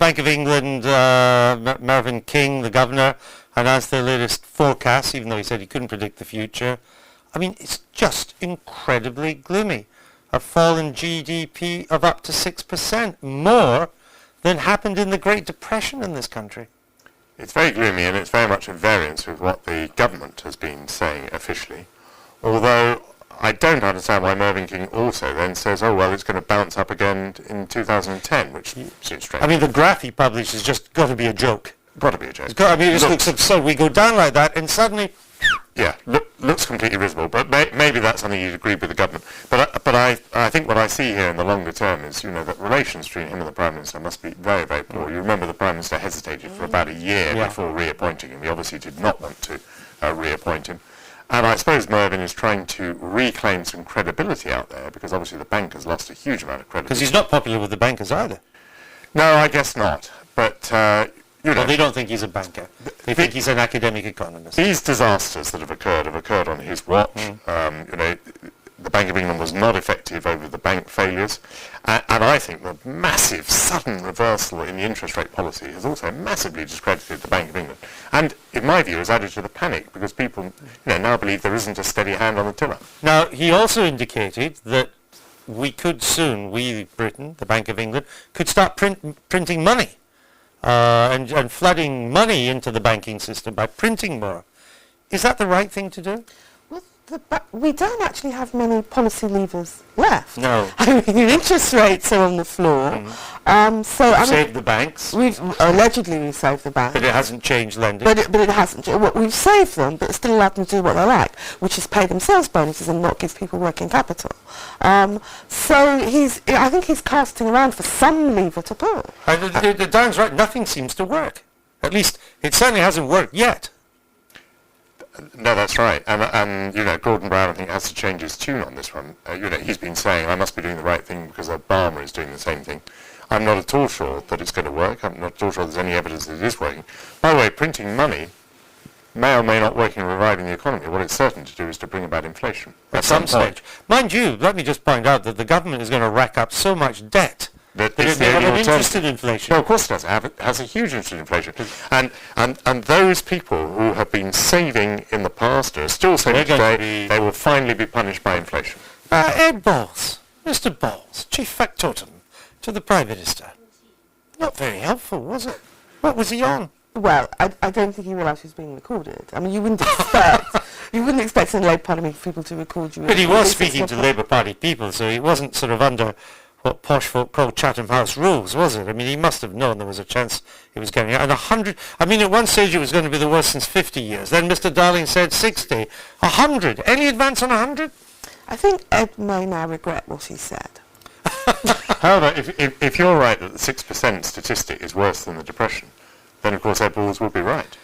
Bank of England, Mervyn King, the governor, announced their latest forecast, even though he said he couldn't predict the future. I mean, it's just incredibly gloomy. A fall in GDP of up to 6%, more than happened in the Great Depression in this country. It's very gloomy, and it's very much at variance with what the government has been saying officially. Although I don't understand why Mervyn King also then says, oh, well, it's going to bounce up again in 2010, which seems strange. I mean, the graph he published has just got to be a joke. Got to be a joke. It just looks absurd. We go down like that, and suddenly... Yeah, looks completely visible, but maybe that's something you'd agree with the government. But I think what I see here in the longer term is, that relations between him and the Prime Minister must be very, very poor. You remember the Prime Minister hesitated for about a year before reappointing him. He obviously did not want to reappoint him. And I suppose Mervyn is trying to reclaim some credibility out there, because obviously the bank has lost a huge amount of credibility. Because he's not popular with the bankers either. No, I guess not. But... well, they don't think he's a banker. They think he's an academic economist. These disasters that have occurred on his watch. The Bank of England was not effective over the bank failures. And I think the massive, sudden reversal in the interest rate policy has also massively discredited the Bank of England. And, in my view, has added to the panic, because people now believe there isn't a steady hand on the tiller. Now, he also indicated that we could soon, Britain, the Bank of England, could start printing money. And flooding money into the banking system by printing more. Is that the right thing to do? Well, we don't actually have many policy levers left. No. I mean, interest rates are on the floor. Saved the banks. Allegedly we've saved the banks. But it hasn't changed lending. But it hasn't. We've saved them, but still allowed them to do what they like, which is pay themselves bonuses and not give people working capital. So I think he's casting around for some lever to pull. Dan's right. Nothing seems to work. At least it certainly hasn't worked yet. No, that's right. And Gordon Brown, I think, has to change his tune on this one. He's been saying, I must be doing the right thing because Obama is doing the same thing. I'm not at all sure that it's going to work. I'm not at all sure there's any evidence that it is working. By the way, printing money may or may not work in reviving the economy. What it's certain to do is to bring about inflation. At some stage. Mind you, let me just point out that the government is going to rack up so much debt that it may have an interest in inflation. No, of course it does. It has a huge interest in inflation. And those people who have been saving in the past are still saving today, they will finally be punished by inflation. Ed Balls, Mr. Balls, Chief Factotum to the Prime Minister. Not very helpful, was it? What was he on? Well, I don't think he realised he was being recorded. I mean, you wouldn't expect in the Labour Party people to record you. But he was speaking to Labour Party people, so he wasn't sort of under what posh folk call Chatham House rules, was it? I mean, he must have known there was a chance he was getting out. And 100, I mean, at one stage it was going to be the worst since 50 years. Then Mr. Darling said 60. 100. Any advance on 100? I think Ed may now regret what he said. However, if you're right that the 6% statistic is worse than the Depression, then of course Ed Balls would be right.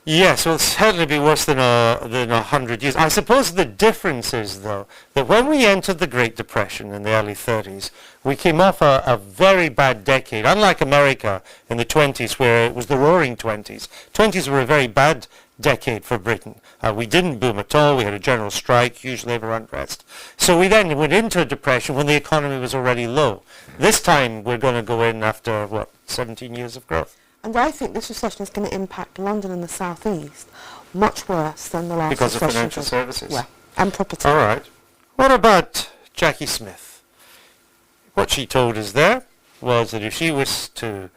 Yes, well, it'll certainly be worse than 100 years. I suppose the difference is, though, that when we entered the Great Depression in the early 30s, we came off a very bad decade, unlike America in the 20s, where it was the roaring 20s. 20s were a very bad decade for Britain. We didn't boom at all. We had a general strike, huge labour unrest. So we then went into a depression when the economy was already low. This time we're going to go in after, 17 years of growth. And I think this recession is going to impact London and the South East much worse than the last because recession. Because of financial services? Yeah, and property. All right. What about Jackie Smith? What she told us there was that if she was to